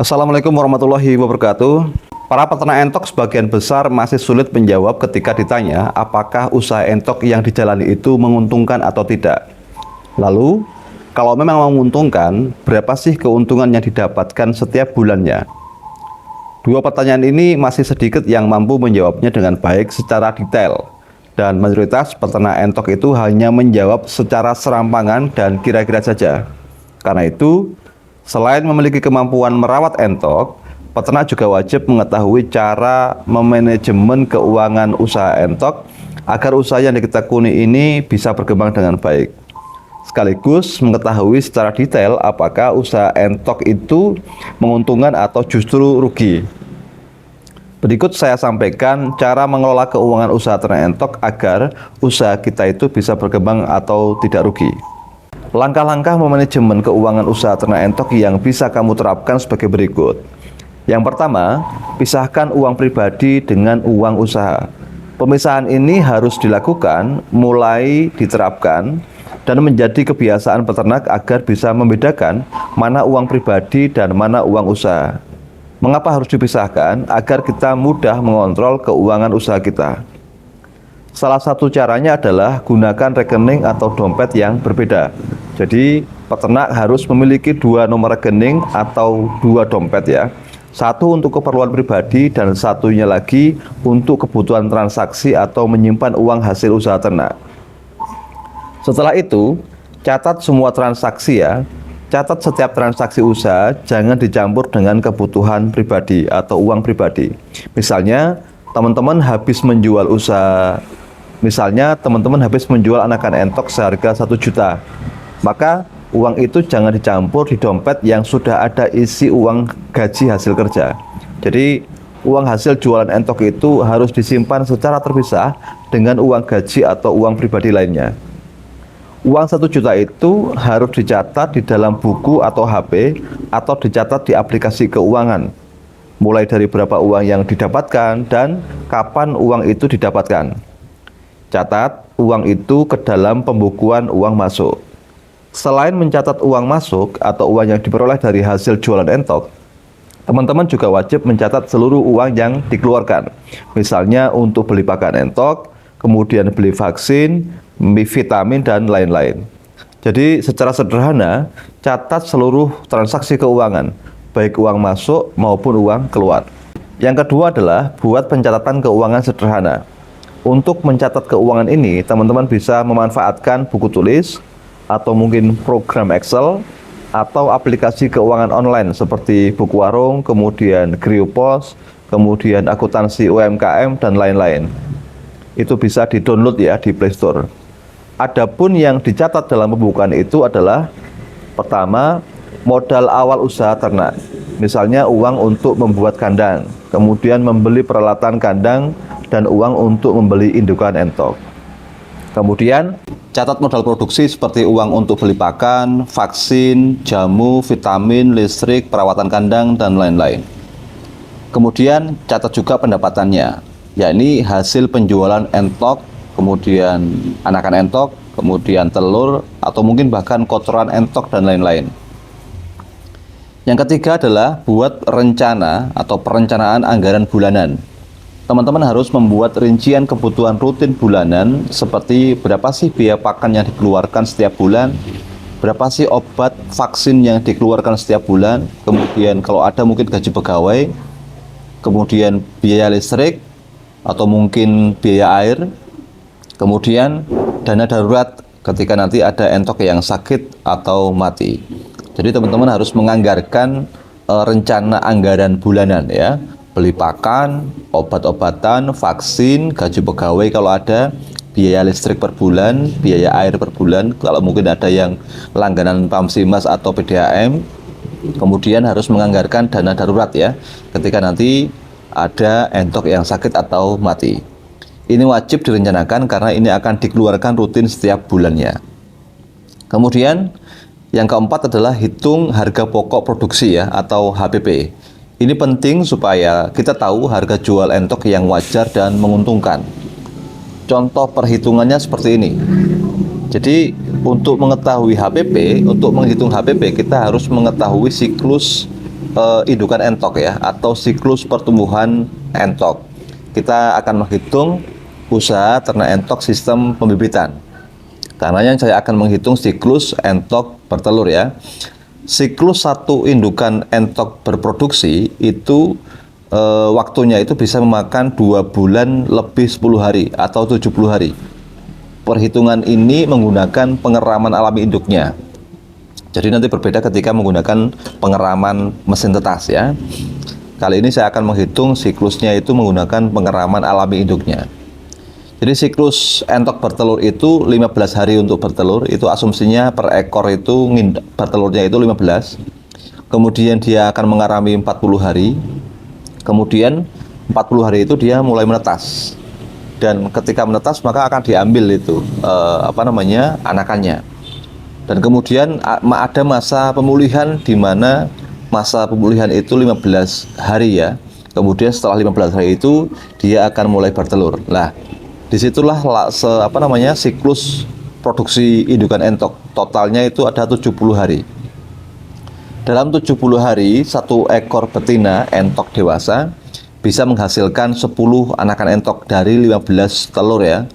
Assalamualaikum warahmatullahi wabarakatuh. Para peternak entok sebagian besar masih sulit menjawab ketika ditanya apakah usaha entok yang dijalani itu menguntungkan atau tidak. Lalu, kalau memang menguntungkan, berapa sih keuntungan yang didapatkan setiap bulannya? Dua pertanyaan ini masih sedikit yang mampu menjawabnya dengan baik secara detail. Dan mayoritas peternak entok itu hanya menjawab secara serampangan dan kira-kira saja. Karena itu, selain memiliki kemampuan merawat entok, peternak juga wajib mengetahui cara memanajemen keuangan usaha entok agar usaha yang ditekuni ini bisa berkembang dengan baik. Sekaligus mengetahui secara detail apakah usaha entok itu menguntungkan atau justru rugi. Berikut saya sampaikan cara mengelola keuangan usaha ternak entok agar usaha kita itu bisa berkembang atau tidak rugi. Langkah-langkah memanajemen keuangan usaha ternak entok yang bisa kamu terapkan sebagai berikut. Yang pertama, pisahkan uang pribadi dengan uang usaha. Pemisahan ini harus dilakukan mulai diterapkan dan menjadi kebiasaan peternak agar bisa membedakan mana uang pribadi dan mana uang usaha. Mengapa harus dipisahkan? Agar kita mudah mengontrol keuangan usaha kita. Salah satu caranya adalah gunakan rekening atau dompet yang berbeda. Jadi, peternak harus memiliki dua nomor rekening atau dua dompet ya. Satu untuk keperluan pribadi dan satunya lagi untuk kebutuhan transaksi atau menyimpan uang hasil usaha ternak. Setelah itu, catat semua transaksi ya. Catat setiap transaksi usaha, jangan dicampur dengan kebutuhan pribadi atau uang pribadi. Misalnya, teman-teman habis menjual anakan entok seharga 1 juta. Maka uang itu jangan dicampur di dompet yang sudah ada isi uang gaji hasil kerja. Jadi uang hasil jualan entok itu harus disimpan secara terpisah dengan uang gaji atau uang pribadi lainnya. Uang 1 juta itu harus dicatat di dalam buku atau HP atau dicatat di aplikasi keuangan. Mulai dari berapa uang yang didapatkan dan kapan uang itu didapatkan. Catat uang itu ke dalam pembukuan uang masuk. Selain mencatat uang masuk atau uang yang diperoleh dari hasil jualan entok, teman-teman juga wajib mencatat seluruh uang yang dikeluarkan. Misalnya untuk beli pakan entok, kemudian beli vaksin, vitamin, dan lain-lain. Jadi secara sederhana, catat seluruh transaksi keuangan, baik uang masuk maupun uang keluar. Yang kedua adalah buat pencatatan keuangan sederhana. Untuk mencatat keuangan ini, teman-teman bisa memanfaatkan buku tulis, atau mungkin program Excel, atau aplikasi keuangan online seperti Buku Warung, kemudian Kriopos, kemudian akuntansi UMKM, dan lain-lain. Itu bisa di-download ya di Play Store. Adapun yang dicatat dalam pembukuan itu adalah pertama, modal awal usaha ternak. Misalnya uang untuk membuat kandang, kemudian membeli peralatan kandang, dan uang untuk membeli indukan entok. Kemudian, catat modal produksi seperti uang untuk beli pakan, vaksin, jamu, vitamin, listrik, perawatan kandang, dan lain-lain. Kemudian, catat juga pendapatannya, yakni hasil penjualan entok, kemudian anakan entok, kemudian telur, atau mungkin bahkan kotoran entok, dan lain-lain. Yang ketiga adalah buat rencana atau perencanaan anggaran bulanan. Teman-teman harus membuat rincian kebutuhan rutin bulanan seperti berapa sih biaya pakan yang dikeluarkan setiap bulan, berapa sih obat vaksin yang dikeluarkan setiap bulan, kemudian kalau ada mungkin gaji pegawai, kemudian biaya listrik atau mungkin biaya air, kemudian dana darurat ketika nanti ada entok yang sakit atau mati. Jadi teman-teman harus menganggarkan rencana anggaran bulanan ya. Beli pakan, obat-obatan, vaksin, gaji pegawai kalau ada, biaya listrik per bulan, biaya air per bulan, kalau mungkin ada yang langganan Pamsimas atau PDAM. Kemudian harus menganggarkan dana darurat ya, ketika nanti ada entok yang sakit atau mati. Ini wajib direncanakan karena ini akan dikeluarkan rutin setiap bulannya. Kemudian yang keempat adalah hitung harga pokok produksi ya, atau HPP. Ini penting supaya kita tahu harga jual entok yang wajar dan menguntungkan. Contoh perhitungannya seperti ini. Jadi untuk mengetahui HPP, untuk menghitung HPP kita harus mengetahui siklus indukan entok ya, atau siklus pertumbuhan entok. Kita akan menghitung usaha ternak entok sistem pembibitan. Karena yang saya akan menghitung siklus entok bertelur ya. Siklus satu indukan entok berproduksi itu waktunya itu bisa memakan 2 bulan lebih 10 hari atau 70 hari. Perhitungan ini menggunakan pengeraman alami induknya. Jadi nanti berbeda ketika menggunakan pengeraman mesin tetas ya. Kali ini saya akan menghitung siklusnya itu menggunakan pengeraman alami induknya. Jadi siklus entok bertelur itu 15 hari untuk bertelur, itu asumsinya per ekor itu bertelurnya itu 15. Kemudian dia akan mengarami 40 hari. Kemudian 40 hari itu dia mulai menetas. Dan ketika menetas maka akan diambil itu anakannya. Dan kemudian ada masa pemulihan di mana masa pemulihan itu 15 hari ya. Kemudian setelah 15 hari itu dia akan mulai bertelur. Nah, disitulah siklus produksi indukan entok. Totalnya itu ada 70 hari. Dalam 70 hari, satu ekor betina entok dewasa bisa menghasilkan 10 anakan entok dari 15 telur ya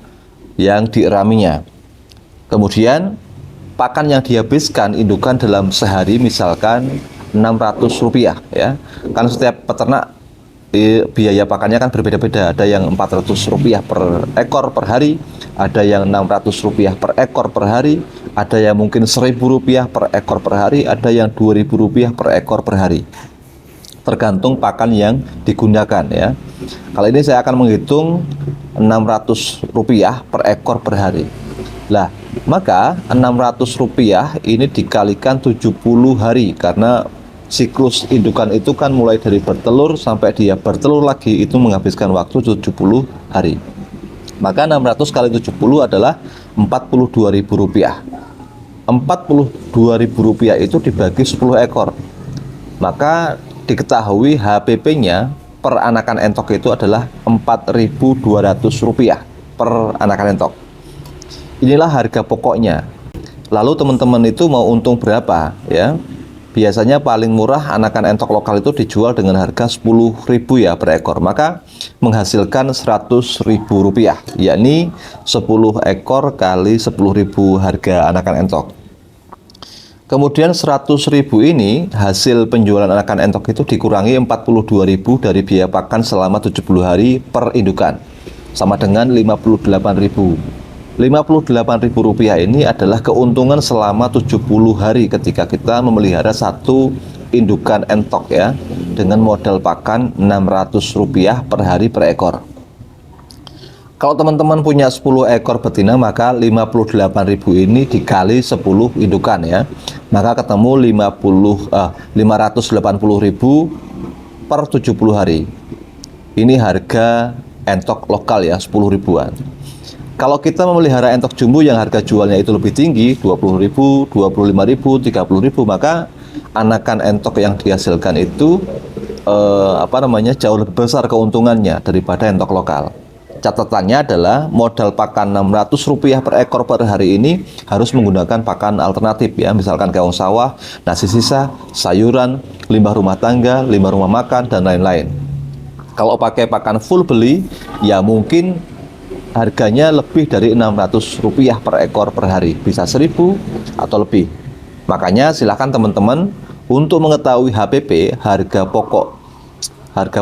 yang dieraminya. Kemudian pakan yang dihabiskan indukan dalam sehari misalkan Rp600 ya. Kan setiap peternak biaya pakannya kan berbeda-beda. Ada yang Rp400 per ekor per hari, ada yang Rp600 per ekor per hari, ada yang mungkin Rp1.000 per ekor per hari, ada yang Rp2.000 per ekor per hari. Tergantung pakan yang digunakan ya. Kali ini saya akan menghitung Rp600 per ekor per hari. Lah, maka Rp600 ini dikalikan 70 hari karena siklus indukan itu kan mulai dari bertelur sampai dia bertelur lagi itu menghabiskan waktu 70 hari. Maka 600 kali 70 adalah Rp42.000. Rp42.000 itu dibagi 10 ekor. Maka diketahui HPP-nya per anakan entok itu adalah Rp4.200 per anakan entok. Inilah harga pokoknya. Lalu teman-teman itu mau untung berapa ya? Biasanya paling murah anakan entok lokal itu dijual dengan harga Rp10.000 ya per ekor. Maka menghasilkan Rp100.000, yakni 10 ekor kali Rp10.000 harga anakan entok. Kemudian Rp100.000 ini hasil penjualan anakan entok itu dikurangi Rp42.000 dari biaya pakan selama 70 hari per indukan. Sama dengan Rp58.000. Rp58.000 ini adalah keuntungan selama 70 hari ketika kita memelihara satu indukan entok ya, dengan modal pakan Rp600 per hari per ekor. Kalau teman-teman punya 10 ekor betina, maka Rp58.000 ini dikali 10 indukan ya, maka ketemu Rp580.000 per 70 hari. Ini harga entok lokal ya, 10 ribuan. Kalau kita memelihara entok jumbo yang harga jualnya itu lebih tinggi, Rp20.000, Rp25.000, Rp30.000, maka anakan entok yang dihasilkan itu jauh lebih besar keuntungannya daripada entok lokal. Catatannya adalah modal pakan Rp600 per ekor per hari ini harus menggunakan pakan alternatif ya, misalkan keong sawah, nasi sisa, sayuran, limbah rumah tangga, limbah rumah makan, dan lain-lain. Kalau pakai pakan full beli, ya mungkin harganya lebih dari Rp600 per ekor per hari, bisa 1.000 atau lebih. Makanya silakan teman-teman untuk mengetahui HPP, harga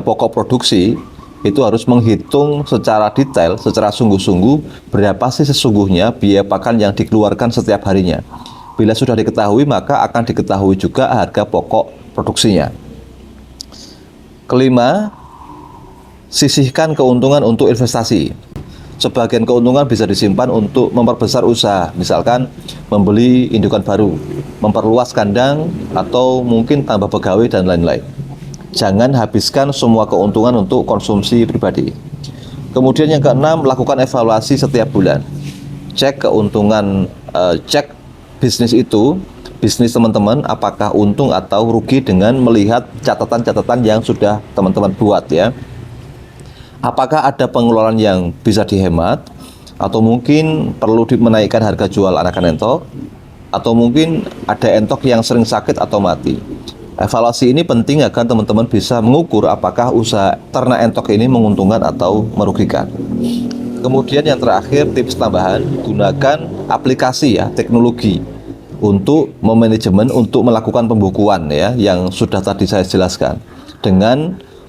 pokok produksi, itu harus menghitung secara detail, secara sungguh-sungguh berapa sih sesungguhnya biaya pakan yang dikeluarkan setiap harinya. Bila sudah diketahui, maka akan diketahui juga harga pokok produksinya. Kelima, sisihkan keuntungan untuk investasi. Sebagian keuntungan bisa disimpan untuk memperbesar usaha, misalkan membeli indukan baru, memperluas kandang, atau mungkin tambah pegawai dan lain-lain. Jangan habiskan semua keuntungan untuk konsumsi pribadi. Kemudian yang keenam, lakukan evaluasi setiap bulan. Cek keuntungan, cek bisnis teman-teman apakah untung atau rugi dengan melihat catatan-catatan yang sudah teman-teman buat ya. Apakah ada pengeluaran yang bisa dihemat, atau mungkin perlu menaikkan harga jual anakan entok, atau mungkin ada entok yang sering sakit atau mati. Evaluasi ini penting agar teman-teman bisa mengukur apakah usaha ternak entok ini menguntungkan atau merugikan. Kemudian yang terakhir, tips tambahan, gunakan aplikasi ya, teknologi untuk memanajemen, untuk melakukan pembukuan ya, yang sudah tadi saya jelaskan.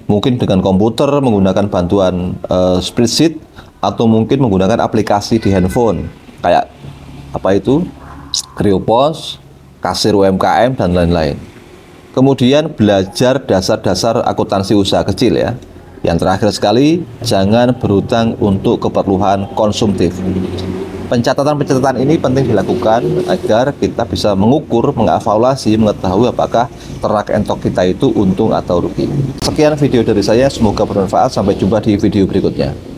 Mungkin dengan komputer, menggunakan bantuan spreadsheet, atau mungkin menggunakan aplikasi di handphone, kayak apa itu, Kriopos, Kasir UMKM, dan lain-lain. Kemudian belajar dasar-dasar akuntansi usaha kecil ya. Yang terakhir sekali, jangan berhutang untuk keperluan konsumtif. Pencatatan-pencatatan ini penting dilakukan agar kita bisa mengukur, mengevaluasi, mengetahui apakah ternak entok kita itu untung atau rugi. Sekian video dari saya, semoga bermanfaat. Sampai jumpa di video berikutnya.